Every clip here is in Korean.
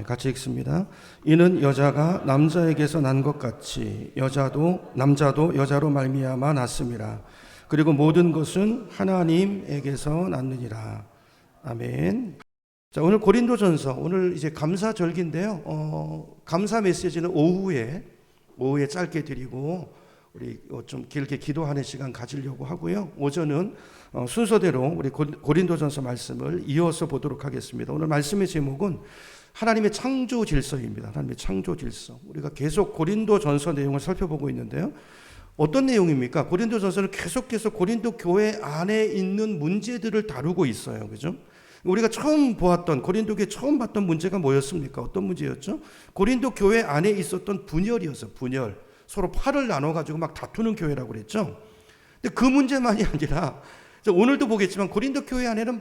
같이 읽습니다. 이는 여자가 남자에게서 난 것 같이 남자도 여자로 말미암아 났음이라. 그리고 모든 것은 하나님에게서 났느니라. 아멘. 자, 오늘 고린도전서, 오늘 이제 감사절기인데요. 감사 메시지는 오후에 짧게 드리고 우리 좀 길게 기도하는 시간 가지려고 하고요. 오전은 순서대로 우리 고린도전서 말씀을 이어서 보도록 하겠습니다. 오늘 말씀의 제목은 하나님의 창조 질서입니다. 하나님의 창조 질서. 우리가 계속 고린도전서 내용을 살펴보고 있는데요. 어떤 내용입니까? 고린도전서는 계속해서 고린도 교회 안에 있는 문제들을 다루고 있어요. 그죠? 우리가 처음 보았던, 고린도 교회 처음 봤던 문제가 뭐였습니까? 어떤 문제였죠? 고린도 교회 안에 있었던 분열이었어요. 분열. 서로 팔을 나눠가지고 막 다투는 교회라고 그랬죠. 근데 그 문제만이 아니라 오늘도 보겠지만 고린도 교회 안에는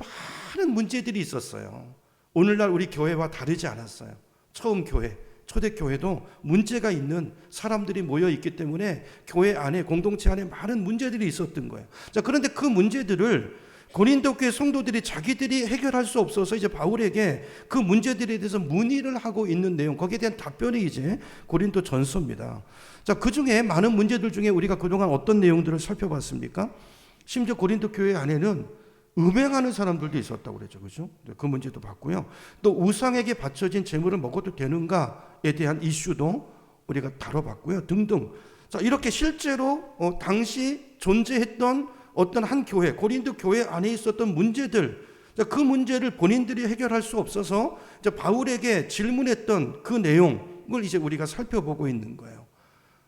많은 문제들이 있었어요. 오늘날 우리 교회와 다르지 않았어요. 처음 교회, 초대교회도 문제가 있는 사람들이 모여 있기 때문에 교회 안에, 공동체 안에 많은 문제들이 있었던 거예요. 자, 그런데 그 문제들을 고린도 교회 성도들이 자기들이 해결할 수 없어서 이제 바울에게 그 문제들에 대해서 문의를 하고 있는 내용, 거기에 대한 답변이 이제 고린도 전서입니다. 자, 그 중에 많은 문제들 중에 우리가 그동안 어떤 내용들을 살펴봤습니까? 심지어 고린도 교회 안에는 음행하는 사람들도 있었다고 그랬죠. 그죠? 그 문제도 봤고요. 또 우상에게 바쳐진 재물을 먹어도 되는가에 대한 이슈도 우리가 다뤄봤고요. 등등. 자, 이렇게 실제로 당시 존재했던 어떤 한 교회, 고린도 교회 안에 있었던 문제들, 그 문제를 본인들이 해결할 수 없어서 바울에게 질문했던 그 내용을 이제 우리가 살펴보고 있는 거예요.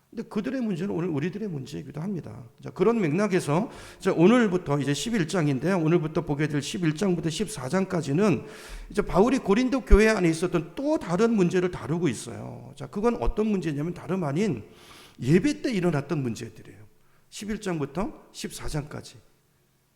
근데 그들의 문제는 오늘 우리들의 문제이기도 합니다. 자, 그런 맥락에서 오늘부터 이제 11장인데요. 오늘부터 보게 될 11장부터 14장까지는 이제 바울이 고린도 교회 안에 있었던 또 다른 문제를 다루고 있어요. 자, 그건 어떤 문제냐면 다름 아닌 예배 때 일어났던 문제들이에요. 11장부터 14장까지.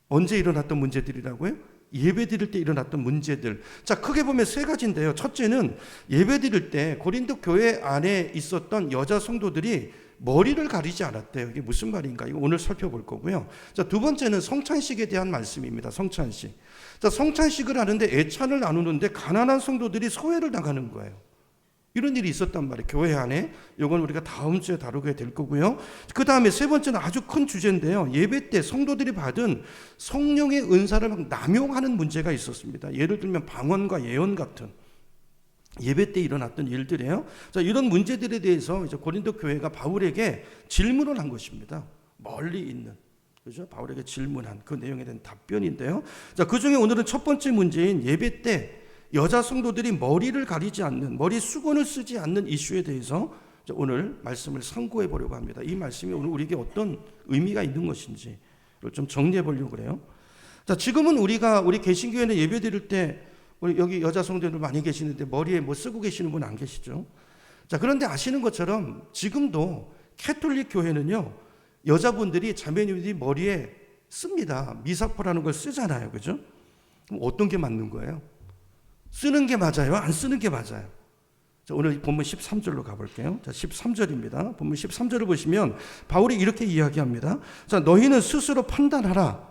언제 일어났던 문제들이라고요? 예배 드릴 때 일어났던 문제들. 자, 크게 보면 세 가지인데요. 첫째는 예배 드릴 때 고린도 교회 안에 있었던 여자 성도들이 머리를 가리지 않았대요. 이게 무슨 말인가? 이거 오늘 살펴볼 거고요. 자, 두 번째는 성찬식에 대한 말씀입니다. 성찬식. 자, 성찬식을 하는데 애찬을 나누는데 가난한 성도들이 소외를 당하는 거예요. 이런 일이 있었단 말이에요. 교회 안에. 이건 우리가 다음 주에 다루게 될 거고요. 그 다음에 세 번째는 아주 큰 주제인데요. 예배 때 성도들이 받은 성령의 은사를 막 남용하는 문제가 있었습니다. 예를 들면 방언과 예언 같은 예배 때 일어났던 일들이에요. 자, 이런 문제들에 대해서 이제 고린도 교회가 바울에게 질문을 한 것입니다. 멀리 있는. 그죠? 바울에게 질문한 그 내용에 대한 답변인데요. 자, 그 중에 오늘은 첫 번째 문제인 예배 때 여자 성도들이 머리를 가리지 않는, 머리 수건을 쓰지 않는 이슈에 대해서 오늘 말씀을 상고해 보려고 합니다. 이 말씀이 오늘 우리에게 어떤 의미가 있는 것인지를 좀 정리해 보려고 그래요. 자, 지금은 우리 개신교회는 예배 드릴 때 우리 여기 여자 성도들 많이 계시는데 머리에 뭐 쓰고 계시는 분 안 계시죠? 자, 그런데 아시는 것처럼 지금도 캐톨릭 교회는요, 여자분들이 자매님들이 머리에 씁니다. 미사포라는 걸 쓰잖아요. 그죠? 그럼 어떤 게 맞는 거예요? 쓰는 게 맞아요? 안 쓰는 게 맞아요? 자, 오늘 본문 13절로 가볼게요. 자, 13절입니다. 본문 13절을 보시면 바울이 이렇게 이야기합니다. 자, 너희는 스스로 판단하라.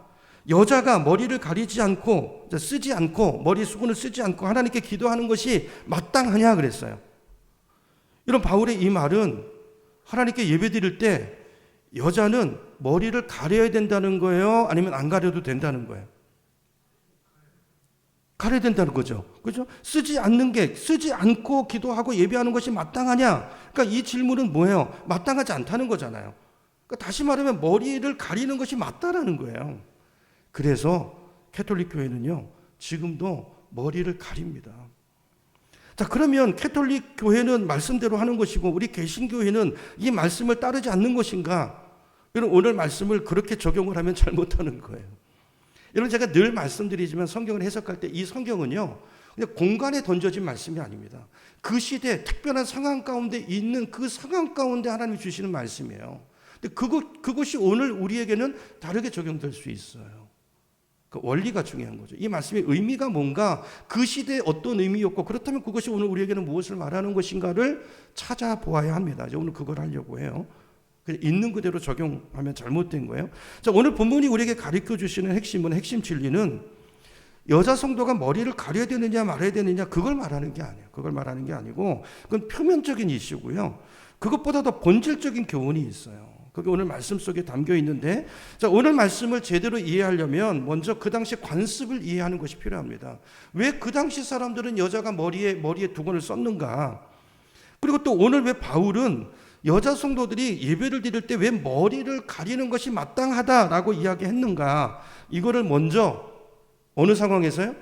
여자가 머리를 가리지 않고 쓰지 않고 머리 수건을 쓰지 않고 하나님께 기도하는 것이 마땅하냐 그랬어요. 이런 바울의 이 말은 하나님께 예배드릴 때 여자는 머리를 가려야 된다는 거예요? 아니면 안 가려도 된다는 거예요? 가려야 된다는 거죠. 그죠? 쓰지 않고 기도하고 예배하는 것이 마땅하냐? 그러니까 이 질문은 뭐예요? 마땅하지 않다는 거잖아요. 그러니까 다시 말하면 머리를 가리는 것이 맞다라는 거예요. 그래서 캐톨릭 교회는요, 지금도 머리를 가립니다. 자, 그러면 캐톨릭 교회는 말씀대로 하는 것이고 우리 개신교회는 이 말씀을 따르지 않는 것인가? 여러분, 오늘 말씀을 그렇게 적용을 하면 잘못하는 거예요. 여러분, 제가 늘 말씀드리지만 성경을 해석할 때 이 성경은요, 그냥 공간에 던져진 말씀이 아닙니다. 그 시대 특별한 상황 가운데 있는 그 상황 가운데 하나님이 주시는 말씀이에요. 근데 그것이 오늘 우리에게는 다르게 적용될 수 있어요. 그 원리가 중요한 거죠. 이 말씀의 의미가 뭔가, 그 시대에 어떤 의미였고, 그렇다면 그것이 오늘 우리에게는 무엇을 말하는 것인가를 찾아보아야 합니다. 이제 오늘 그걸 하려고 해요. 있는 그대로 적용하면 잘못된 거예요. 자, 오늘 본문이 우리에게 가르쳐 주시는 핵심 진리는 여자 성도가 머리를 가려야 되느냐 말아야 되느냐 그걸 말하는 게 아니에요. 그걸 말하는 게 아니고 그건 표면적인 이슈고요. 그것보다 더 본질적인 교훈이 있어요. 그게 오늘 말씀 속에 담겨 있는데, 자, 오늘 말씀을 제대로 이해하려면 먼저 그 당시 관습을 이해하는 것이 필요합니다. 왜 그 당시 사람들은 여자가 머리에 두건을 썼는가? 그리고 또 오늘 왜 바울은 여자 성도들이 예배를 드릴 때 왜 머리를 가리는 것이 마땅하다라고 이야기했는가? 이거를 먼저 어느 상황에서요?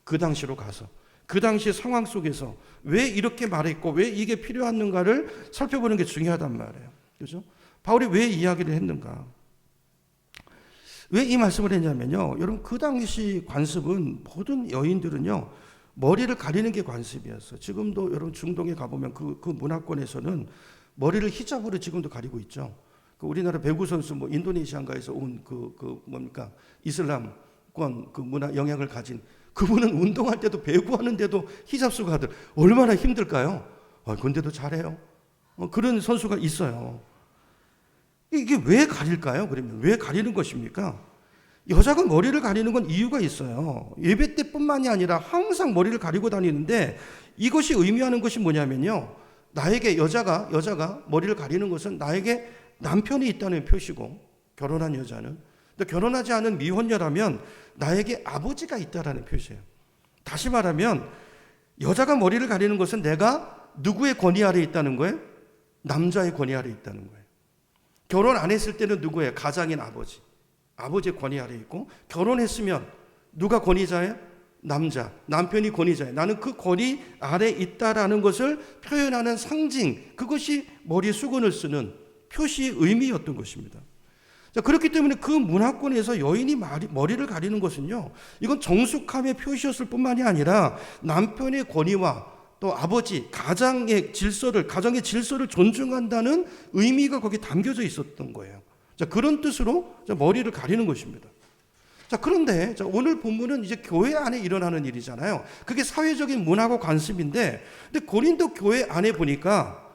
그 당시로 가서, 그 당시 상황 속에서 왜 이렇게 말했고 왜 이게 필요한가를 살펴보는 게 중요하단 말이에요. 그죠? 바울이 왜 이야기를 했는가? 왜 이 말씀을 했냐면요. 여러분, 그 당시 관습은 모든 여인들은요, 머리를 가리는 게 관습이었어요. 지금도 여러분 중동에 가보면 그 문화권에서는 머리를 히잡으로 지금도 가리고 있죠. 그 우리나라 배구 선수 뭐 인도네시아인가에서 온 뭡니까? 이슬람권 그 문화 영향을 가진 그분은 운동할 때도 배구하는데도 히잡 쓰고 하들 얼마나 힘들까요? 근데도 잘해요. 그런 선수가 있어요. 이게 왜 가릴까요? 그러면 왜 가리는 것입니까? 여자가 머리를 가리는 건 이유가 있어요. 예배 때뿐만이 아니라 항상 머리를 가리고 다니는데 이것이 의미하는 것이 뭐냐면요. 나에게 여자가 머리를 가리는 것은 나에게 남편이 있다는 표시고, 결혼한 여자는, 또 결혼하지 않은 미혼녀라면 나에게 아버지가 있다라는 표시예요. 다시 말하면 여자가 머리를 가리는 것은 내가 누구의 권위 아래 있다는 거예요? 남자의 권위 아래 있다는 거예요. 결혼 안 했을 때는 누구예요? 가장인 아버지의 권위 아래 있고, 결혼했으면 누가 권위자예요? 남편이 권위자예요. 나는 그 권위 아래 있다라는 것을 표현하는 상징, 그것이 머리에 수건을 쓰는 표시의 의미였던 것입니다. 자, 그렇기 때문에 그 문화권에서 여인이 머리를 가리는 것은요, 이건 정숙함의 표시였을 뿐만이 아니라 남편의 권위와 또 아버지, 가정의 질서를 존중한다는 의미가 거기에 담겨져 있었던 거예요. 자, 그런 뜻으로 머리를 가리는 것입니다. 자, 그런데 오늘 본문은 이제 교회 안에 일어나는 일이잖아요. 그게 사회적인 문화고 관습인데, 근데 고린도 교회 안에 보니까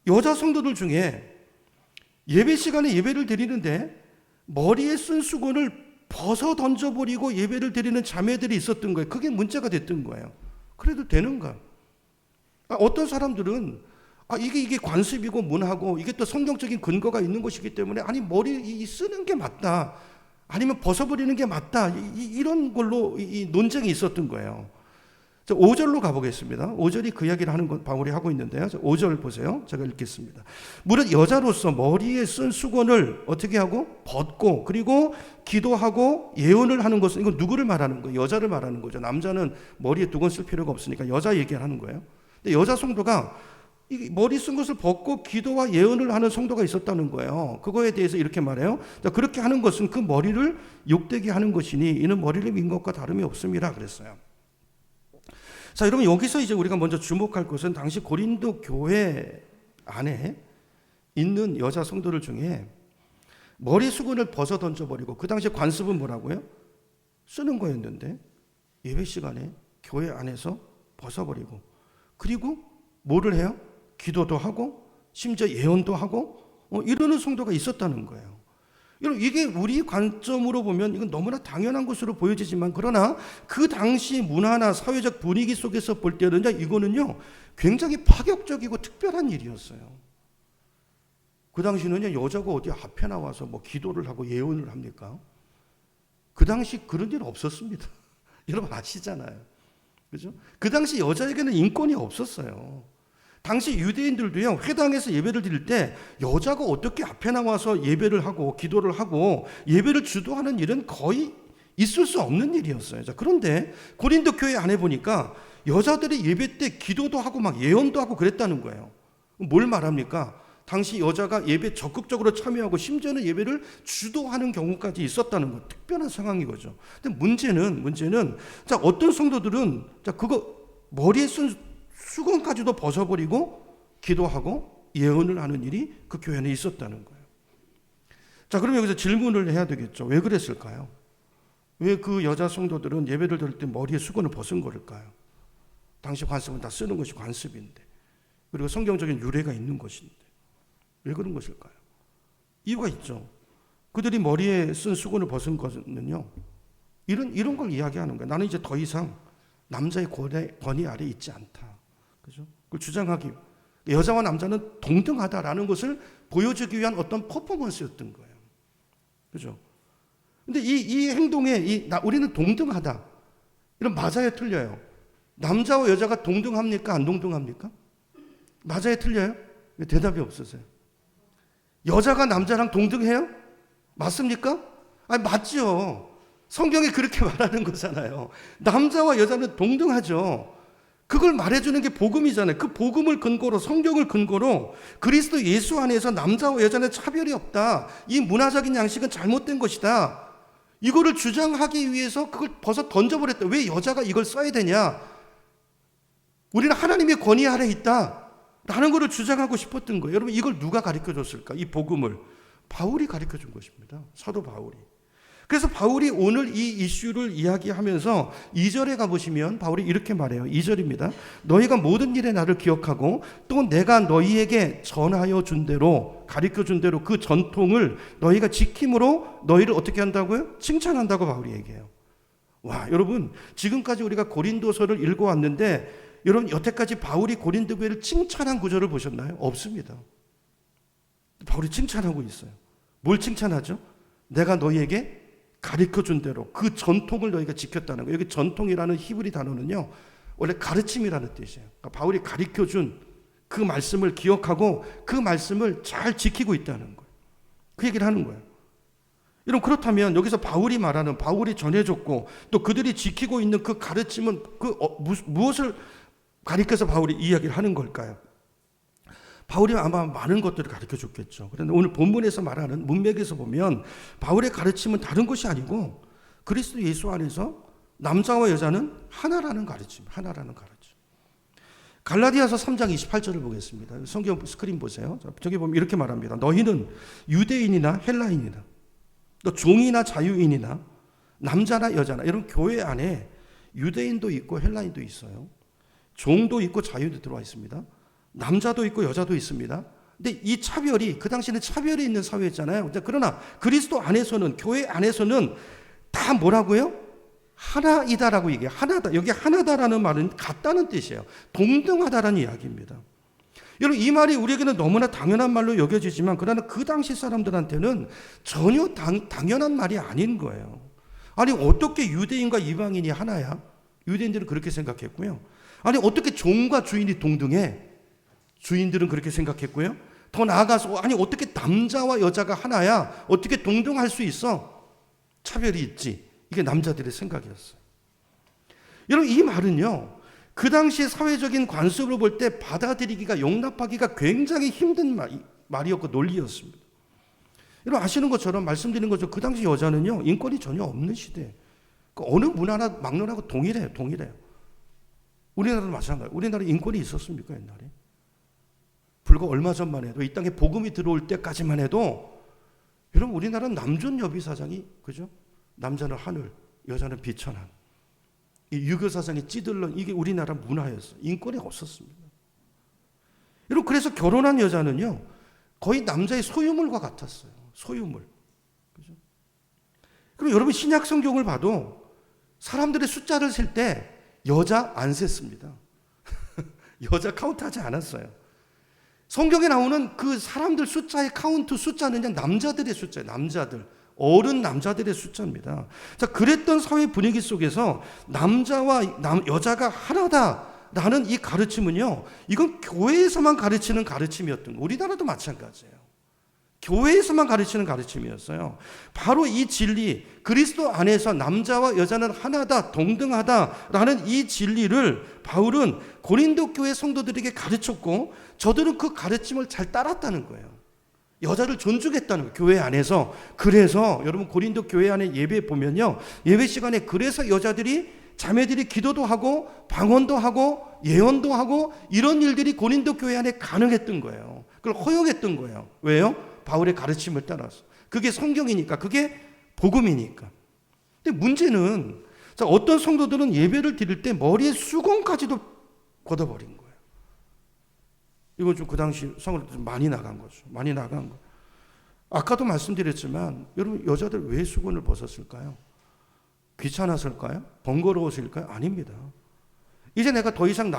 여자 성도들 중에 예배 시간에 예배를 드리는데 머리에 쓴 수건을 벗어 던져버리고 예배를 드리는 자매들이 있었던 거예요. 그게 문제가 됐던 거예요. 그래도 되는가? 어떤 사람들은 이게 관습이고 문화고 이게 또 성경적인 근거가 있는 것이기 때문에 머리 쓰는 게 맞다, 아니면 벗어버리는 게 맞다, 이런 걸로 논쟁이 있었던 거예요. 5절로 가보겠습니다. 5절이 그 이야기를 하는 건 바울이 하고 있는데요. 5절 보세요. 제가 읽겠습니다. 무릇 여자로서 머리에 쓴 수건을 어떻게 하고 벗고 그리고 기도하고 예언을 하는 것은, 이건 누구를 말하는 거예요? 여자를 말하는 거죠. 남자는 머리에 두건 쓸 필요가 없으니까 여자 얘기를 하는 거예요. 근데 여자 성도가 이 머리 쓴 것을 벗고 기도와 예언을 하는 성도가 있었다는 거예요. 그거에 대해서 이렇게 말해요. 자, 그렇게 하는 것은 그 머리를 욕되게 하는 것이니 이는 머리를 민 것과 다름이 없음이라 그랬어요. 자, 여러분, 여기서 이제 우리가 먼저 주목할 것은 당시 고린도 교회 안에 있는 여자 성도들 중에 머리 수건을 벗어 던져버리고, 그 당시 관습은 뭐라고요? 쓰는 거였는데 예배 시간에 교회 안에서 벗어버리고, 그리고 뭐를 해요? 기도도 하고 심지어 예언도 하고 이러는 성도가 있었다는 거예요. 여러분, 이게 우리 관점으로 보면 이건 너무나 당연한 것으로 보여지지만, 그러나 그 당시 문화나 사회적 분위기 속에서 볼 때는 이거는요 굉장히 파격적이고 특별한 일이었어요. 그 당시는요 여자가 어디 앞에 나와서 뭐 기도를 하고 예언을 합니까? 그 당시 그런 일 없었습니다. 여러분 아시잖아요. 그죠? 그 당시 여자에게는 인권이 없었어요. 당시 유대인들도요, 회당에서 예배를 드릴 때 여자가 어떻게 앞에 나와서 예배를 하고 기도를 하고 예배를 주도하는 일은 거의 있을 수 없는 일이었어요. 자, 그런데 고린도 교회 안에 보니까 여자들이 예배 때 기도도 하고 막 예언도 하고 그랬다는 거예요. 뭘 말합니까? 당시 여자가 예배에 적극적으로 참여하고 심지어는 예배를 주도하는 경우까지 있었다는 거, 특별한 상황인 거죠. 근데 문제는 자, 어떤 성도들은 그거 머리에 쓴 수건까지도 벗어버리고 기도하고 예언을 하는 일이 그 교회 안에 있었다는 거예요. 자, 그럼 여기서 질문을 해야 되겠죠. 왜 그랬을까요? 왜 그 여자 성도들은 예배를 드릴 때 머리에 수건을 벗은 걸까요? 당시 관습은 다 쓰는 것이 관습인데, 그리고 성경적인 유래가 있는 것인데 왜 그런 것일까요? 이유가 있죠. 그들이 머리에 쓴 수건을 벗은 것은요, 이런 걸 이야기하는 거예요. 나는 이제 더 이상 남자의 권위 아래 있지 않다. 그죠? 그걸 주장하기, 여자와 남자는 동등하다라는 것을 보여주기 위한 어떤 퍼포먼스였던 거예요. 그죠? 근데 이 행동에 우리는 동등하다. 이런 맞아요, 틀려요? 남자와 여자가 동등합니까? 안 동등합니까? 맞아요, 틀려요? 대답이 없으세요. 여자가 남자랑 동등해요? 맞습니까? 아니, 맞죠. 성경이 그렇게 말하는 거잖아요. 남자와 여자는 동등하죠. 그걸 말해주는 게 복음이잖아요. 그 복음을 근거로, 성경을 근거로 그리스도 예수 안에서 남자와 여자는 차별이 없다. 이 문화적인 양식은 잘못된 것이다. 이거를 주장하기 위해서 그걸 벗어 던져버렸다. 왜 여자가 이걸 써야 되냐? 우리는 하나님의 권위 아래 있다. 라는 것을 주장하고 싶었던 거예요. 여러분, 이걸 누가 가르쳐 줬을까? 이 복음을 바울이 가르쳐 준 것입니다. 사도 바울이. 그래서 바울이 오늘 이 이슈를 이야기하면서 2절에 가보시면 바울이 이렇게 말해요. 2절입니다. 너희가 모든 일에 나를 기억하고 또 내가 너희에게 전하여 준 대로, 가르쳐 준 대로 그 전통을 너희가 지킴으로 너희를 어떻게 한다고요? 칭찬한다고 바울이 얘기해요. 와, 여러분, 지금까지 우리가 고린도서를 읽어왔는데 여러분, 여태까지 바울이 고린도 교회를 칭찬한 구절을 보셨나요? 없습니다. 바울이 칭찬하고 있어요. 뭘 칭찬하죠? 내가 너희에게 가르쳐준 대로 그 전통을 너희가 지켰다는 거예요. 여기 전통이라는 히브리 단어는요, 원래 가르침이라는 뜻이에요. 그러니까 바울이 가르쳐준 그 말씀을 기억하고 그 말씀을 잘 지키고 있다는 거예요. 그 얘기를 하는 거예요. 여러분, 그렇다면 여기서 바울이 말하는, 바울이 전해줬고 또 그들이 지키고 있는 그 가르침은 무엇을 가르쳐서 바울이 이야기를 하는 걸까요? 바울이 아마 많은 것들을 가르쳐 줬겠죠. 그런데 오늘 본문에서 말하는 문맥에서 보면 바울의 가르침은 다른 것이 아니고 그리스도 예수 안에서 남자와 여자는 하나라는 가르침, 하나라는 가르침. 갈라디아서 3장 28절을 보겠습니다. 성경 스크린 보세요. 저기 보면 이렇게 말합니다. 너희는 유대인이나 헬라인이나 또 종이나 자유인이나 남자나 여자나, 여러분, 교회 안에 유대인도 있고 헬라인도 있어요. 종도 있고 자유도 들어와 있습니다. 남자도 있고 여자도 있습니다. 근데 이 차별이, 그 당시에는 차별이 있는 사회였잖아요. 그러나 그리스도 안에서는, 교회 안에서는 다 뭐라고요? 하나이다라고 얘기해요. 하나다. 여기 하나다라는 말은 같다는 뜻이에요. 동등하다라는 이야기입니다. 여러분, 이 말이 우리에게는 너무나 당연한 말로 여겨지지만 그러나 그 당시 사람들한테는 전혀 당연한 말이 아닌 거예요. 아니, 어떻게 유대인과 이방인이 하나야? 유대인들은 그렇게 생각했고요. 아니, 어떻게 종과 주인이 동등해? 주인들은 그렇게 생각했고요. 더 나아가서 아니, 어떻게 남자와 여자가 하나야? 어떻게 동등할 수 있어? 차별이 있지. 이게 남자들의 생각이었어요. 여러분, 이 말은요, 그 당시 사회적인 관습으로 볼 때 받아들이기가, 용납하기가 굉장히 힘든 말이었고 논리였습니다. 여러분, 아시는 것처럼, 말씀드린 것처럼 그 당시 여자는요, 인권이 전혀 없는 시대. 어느 문화나 막론하고 동일해요. 우리나라도 마찬가지예요. 우리나라 인권이 있었습니까, 옛날에? 불과 얼마 전만 해도, 이 땅에 복음이 들어올 때까지만 해도, 여러분, 우리나라는 남존 여비 사상이, 그죠? 남자는 하늘, 여자는 비천한, 이 유교 사상이 찌들른 이게 우리나라 문화였어요. 인권이 없었습니다. 여러분, 그래서 결혼한 여자는요, 거의 남자의 소유물과 같았어요. 소유물. 그죠? 그럼 여러분, 신약 성경을 봐도 사람들의 숫자를 셀 때 여자 안 셌습니다. 여자 카운트하지 않았어요. 성경에 나오는 그 사람들 숫자의 카운트 숫자는 그냥 남자들의 숫자예요. 남자들. 어른 남자들의 숫자입니다. 자, 그랬던 사회 분위기 속에서 남자와 여자가 하나다라는 이 가르침은요, 이건 교회에서만 가르치는 가르침이었던 거예요. 우리나라도 마찬가지예요. 교회에서만 가르치는 가르침이었어요. 바로 이 진리, 그리스도 안에서 남자와 여자는 하나다, 동등하다라는 이 진리를 바울은 고린도 교회 성도들에게 가르쳤고 저들은 그 가르침을 잘 따랐다는 거예요. 여자를 존중했다는 거예요, 교회 안에서. 그래서 여러분, 고린도 교회 안에 예배 보면요, 예배 시간에 그래서 여자들이, 자매들이 기도도 하고 방언도 하고 예언도 하고 이런 일들이 고린도 교회 안에 가능했던 거예요. 그걸 허용했던 거예요. 왜요? 바울의 가르침을 따라서. 그게 성경이니까, 그게 복음이니까. 근데 문제는, 자, 어떤 성도들은 예배를 드릴 때 머리에 수건까지도 걷어버린 거예요. 이건 좀 그 당시 성으로 좀 많이 나간 거죠. 많이 나간 거. 아까도 말씀드렸지만 여러분, 여자들 왜 수건을 벗었을까요? 귀찮았을까요? 번거로웠을까요? 아닙니다. 이제 내가 더 이상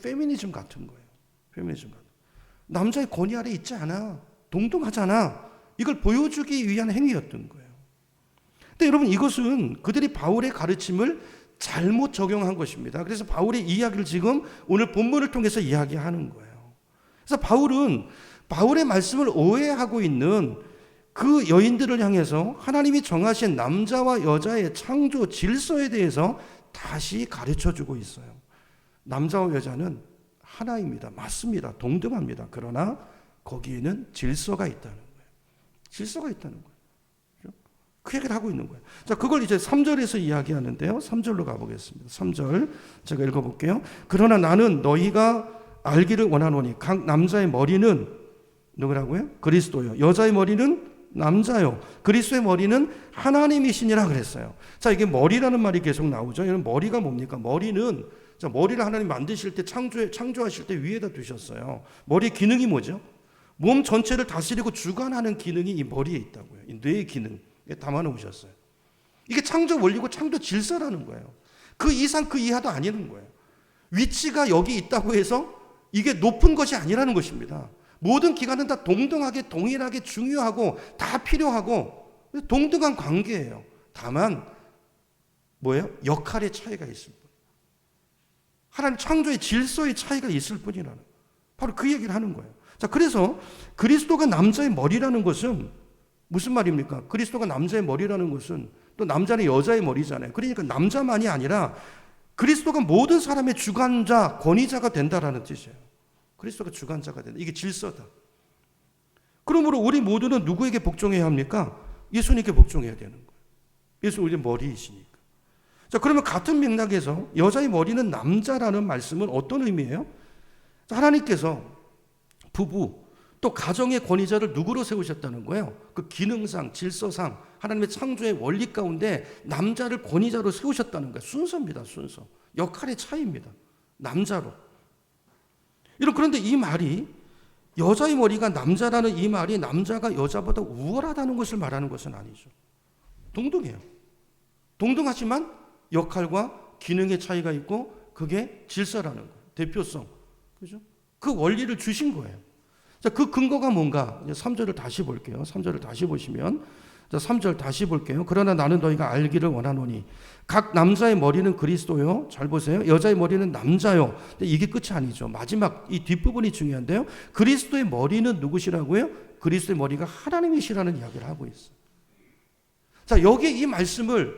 페미니즘 같은 거예요. 페미니즘 같은. 남자의 권위 아래 있지 않아. 동등하잖아. 이걸 보여주기 위한 행위였던 거예요. 근데 여러분, 이것은 그들이 바울의 가르침을 잘못 적용한 것입니다. 그래서 바울의 이야기를 지금 오늘 본문을 통해서 이야기하는 거예요. 그래서 바울은 바울의 말씀을 오해하고 있는 그 여인들을 향해서 하나님이 정하신 남자와 여자의 창조 질서에 대해서 다시 가르쳐주고 있어요. 남자와 여자는 하나입니다. 맞습니다. 동등합니다. 그러나 거기에는 질서가 있다는 거예요. 질서가 있다는 거예요. 그 얘기를 하고 있는 거예요. 자, 그걸 이제 3절에서 이야기하는데요. 3절로 가보겠습니다. 3절 제가 읽어볼게요. 그러나 나는 너희가 알기를 원하노니 각 남자의 머리는 누구라고요? 그리스도요. 여자의 머리는 남자요. 그리스도의 머리는 하나님이시니라 그랬어요. 자, 이게 머리라는 말이 계속 나오죠. 이런 머리가 뭡니까? 머리는, 자, 머리를 하나님 만드실 때 창조하실 때 위에다 두셨어요. 머리 기능이 뭐죠? 몸 전체를 다스리고 주관하는 기능이 이 머리에 있다고요. 이 뇌의 기능. 담아 놓으셨어요. 이게 창조 원리고 창조 질서라는 거예요. 그 이상 그 이하도 아니는 거예요. 위치가 여기 있다고 해서 이게 높은 것이 아니라는 것입니다. 모든 기관은 다 동등하게 동일하게 중요하고 다 필요하고 동등한 관계예요. 다만 뭐예요? 역할의 차이가 있을 뿐. 하나님 창조의 질서의 차이가 있을 뿐이라는, 바로 그 얘기를 하는 거예요. 자, 그래서 그리스도가 남자의 머리라는 것은 무슨 말입니까? 그리스도가 남자의 머리라는 것은 또 남자는 여자의 머리잖아요. 그러니까 남자만이 아니라 그리스도가 모든 사람의 주관자, 권위자가 된다라는 뜻이에요. 그리스도가 주관자가 된다. 이게 질서다. 그러므로 우리 모두는 누구에게 복종해야 합니까? 예수님께 복종해야 되는 거예요. 예수 우리의 머리이시니까. 자, 그러면 같은 맥락에서 여자의 머리는 남자라는 말씀은 어떤 의미예요? 하나님께서 부부 또 가정의 권위자를 누구로 세우셨다는 거예요? 그 기능상, 질서상 하나님의 창조의 원리 가운데 남자를 권위자로 세우셨다는 거예요. 순서입니다. 순서. 역할의 차이입니다. 남자로. 그런데 이 말이, 여자의 머리가 남자라는 이 말이 남자가 여자보다 우월하다는 것을 말하는 것은 아니죠. 동등해요. 동등하지만 역할과 기능의 차이가 있고 그게 질서라는 거예요. 대표성. 그죠? 그 원리를 주신 거예요. 자, 그 근거가 뭔가? 이제 3절을 다시 볼게요. 3절을 다시 보시면, 자, 3절 다시 볼게요. 그러나 나는 너희가 알기를 원하노니 각 남자의 머리는 그리스도요. 잘 보세요. 여자의 머리는 남자요. 근데 이게 끝이 아니죠. 마지막 이 뒷부분이 중요한데요. 그리스도의 머리는 누구시라고요? 그리스도의 머리가 하나님이시라는 이야기를 하고 있어요. 자, 여기에 이 말씀을,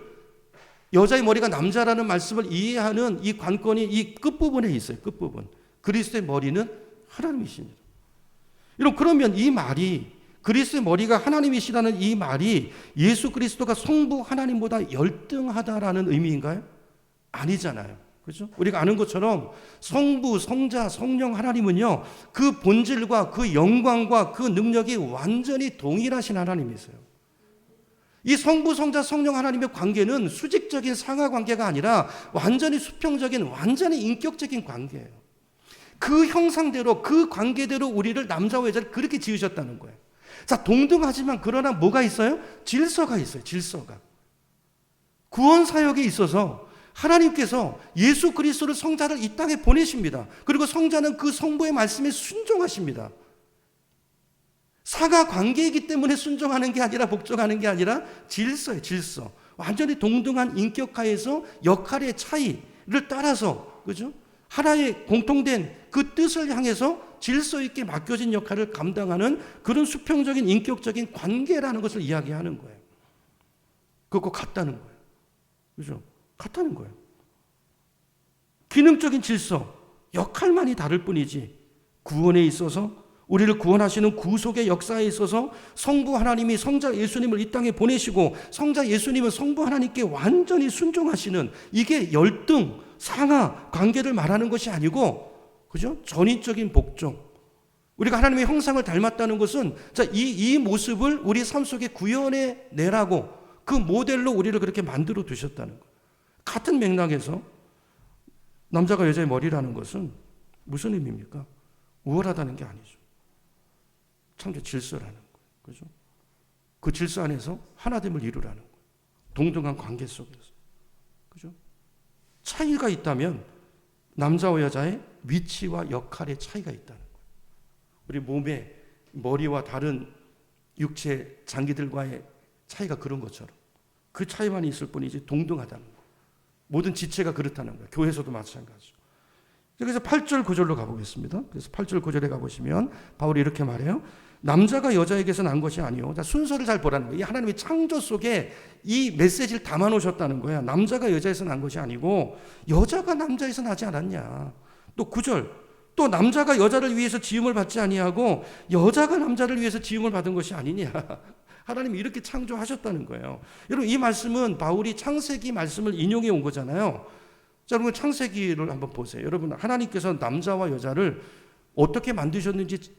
여자의 머리가 남자라는 말씀을 이해하는 이 관건이 이 끝부분에 있어요. 끝부분. 그리스도의 머리는 하나님이십니다. 그러면 이 말이, 그리스도의 머리가 하나님이시라는 이 말이 예수 그리스도가 성부 하나님보다 열등하다라는 의미인가요? 아니잖아요. 그렇죠? 우리가 아는 것처럼 성부, 성자, 성령 하나님은요, 그 본질과 그 영광과 그 능력이 완전히 동일하신 하나님이세요. 이 성부, 성자, 성령 하나님의 관계는 수직적인 상하 관계가 아니라 완전히 수평적인, 완전히 인격적인 관계예요. 그 형상대로, 그 관계대로 우리를 남자와 여자를 그렇게 지으셨다는 거예요. 자, 동등하지만 그러나 뭐가 있어요? 질서가 있어요. 질서가. 구원 사역에 있어서 하나님께서 예수 그리스도를, 성자를 이 땅에 보내십니다. 그리고 성자는 그 성부의 말씀에 순종하십니다. 사가 관계이기 때문에 순종하는 게 아니라, 복종하는 게 아니라 질서예요. 질서. 완전히 동등한 인격하에서 역할의 차이를 따라서, 그죠? 하나의 공통된 그 뜻을 향해서 질서 있게 맡겨진 역할을 감당하는 그런 수평적인 인격적인 관계라는 것을 이야기하는 거예요. 그거 같다는 거예요. 그죠? 같다는 거예요. 기능적인 질서, 역할만이 다를 뿐이지 구원에 있어서, 우리를 구원하시는 구속의 역사에 있어서 성부 하나님이 성자 예수님을 이 땅에 보내시고 성자 예수님은 성부 하나님께 완전히 순종하시는, 이게 열등, 상하 관계를 말하는 것이 아니고, 그죠? 전인적인 복종. 우리가 하나님의 형상을 닮았다는 것은, 자, 이 모습을 우리 삶 속에 구현해 내라고 그 모델로 우리를 그렇게 만들어 두셨다는 거예요. 같은 맥락에서 남자가 여자의 머리라는 것은 무슨 의미입니까? 우월하다는 게 아니죠. 창조 질서라는 거예요. 그죠? 그 질서 안에서 하나됨을 이루라는 거예요. 동등한 관계 속에서. 그죠? 차이가 있다면 남자와 여자의 위치와 역할의 차이가 있다는 거예요. 우리 몸의 머리와 다른 육체 장기들과의 차이가 그런 것처럼 그 차이만 있을 뿐이지 동등하다는 거예요. 모든 지체가 그렇다는 거예요. 교회에서도 마찬가지죠. 그래서 8절 9절로 가보겠습니다. 그래서 8절 9절에 가보시면 바울이 이렇게 말해요. 남자가 여자에게서 난 것이 아니요. 자, 순서를 잘 보라는 거예요. 이 하나님의 창조 속에 이 메시지를 담아 놓으셨다는 거야. 남자가 여자에서 난 것이 아니고 여자가 남자에서 나지 않았냐. 또 9절. 또 남자가 여자를 위해서 지음을 받지 아니하고 여자가 남자를 위해서 지음을 받은 것이 아니냐. 하나님이 이렇게 창조하셨다는 거예요. 여러분 이 말씀은 바울이 창세기 말씀을 인용해 온 거잖아요. 자, 여러분 창세기를 한번 보세요. 여러분 하나님께서 남자와 여자를 어떻게 만드셨는지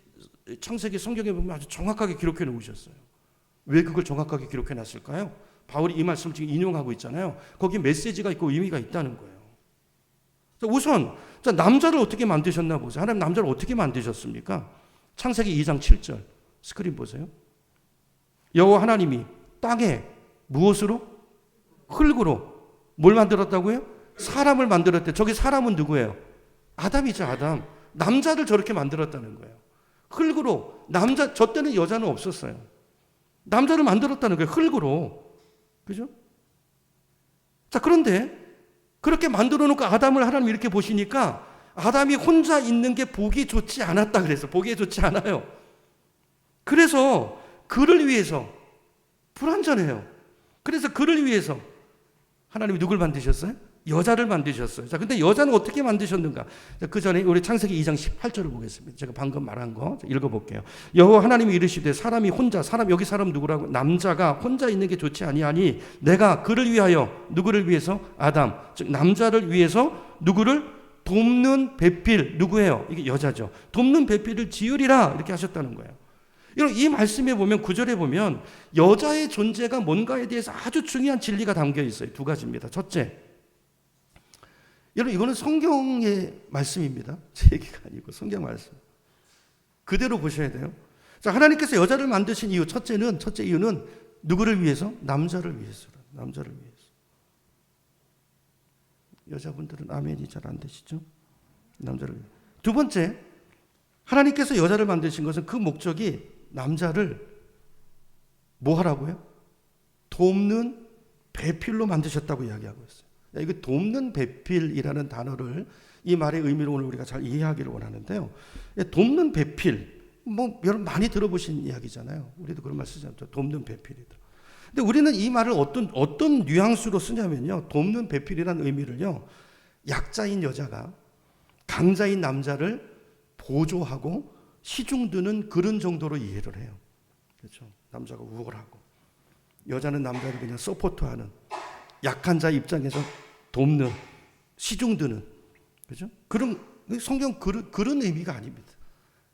창세기 성경에 보면 아주 정확하게 기록해 놓으셨어요. 왜 그걸 정확하게 기록해 놨을까요? 바울이 이 말씀을 지금 인용하고 있잖아요. 거기에 메시지가 있고 의미가 있다는 거예요. 우선 남자를 어떻게 만드셨나 보세요. 하나님 남자를 어떻게 만드셨습니까? 창세기 2장 7절 스크린 보세요. 여호와 하나님이 땅에 무엇으로? 흙으로 뭘 만들었다고요? 사람을 만들었대. 저기 사람은 누구예요? 아담이죠. 아담. 남자를 저렇게 만들었다는 거예요. 흙으로. 남자, 저 때는 여자는 없었어요. 남자를 만들었다는 거예요. 흙으로. 그죠? 자, 그런데 그렇게 만들어 놓고 아담을 하나님 이렇게 보시니까 아담이 혼자 있는 게 보기 좋지 않았다 그래서 보기에 좋지 않아요. 그래서 그를 위해서 불완전해요. 그래서 그를 위해서 하나님이 누굴 만드셨어요? 여자를 만드셨어요. 자, 근데 여자는 어떻게 만드셨는가? 그 전에 우리 창세기 2장 18절을 보겠습니다. 제가 방금 말한 거 읽어볼게요. 여호와 하나님이 이르시되 사람이 혼자 여기 사람 누구라고? 남자가 혼자 있는 게 좋지 아니하니 내가 그를 위하여 누구를 위해서? 아담. 즉 남자를 위해서 누구를? 돕는 배필. 누구예요? 이게 여자죠. 돕는 배필을 지으리라 이렇게 하셨다는 거예요. 이 말씀에 보면 9절에 보면 여자의 존재가 뭔가에 대해서 아주 중요한 진리가 담겨 있어요. 두 가지입니다. 첫째, 여러분 이거는 성경의 말씀입니다. 제 얘기가 아니고 성경 말씀. 그대로 보셔야 돼요. 자, 하나님께서 여자를 만드신 이유 첫째 이유는 누구를 위해서? 남자를 위해서. 남자를 위해서. 여자분들은 아멘이 잘 안 되시죠? 남자를 위해서. 두 번째, 하나님께서 여자를 만드신 것은 그 목적이 남자를 뭐 하라고요? 돕는 배필로 만드셨다고 이야기하고 있어요. 이거 돕는 배필이라는 단어를 이 말의 의미를 오늘 우리가 잘 이해하기를 원하는데요. 돕는 배필, 뭐 여러분 많이 들어보신 이야기잖아요. 우리도 그런 말 쓰잖아요. 돕는 배필이다. 근데 우리는 이 말을 어떤 뉘앙스로 쓰냐면요. 돕는 배필이라는 의미를요. 약자인 여자가 강자인 남자를 보조하고 시중드는 그런 정도로 이해를 해요. 그렇죠? 남자가 우월하고 여자는 남자를 그냥 서포트하는 약한 자 입장에서 돕는 시중드는 그렇죠? 그런 성경 그런 의미가 아닙니다.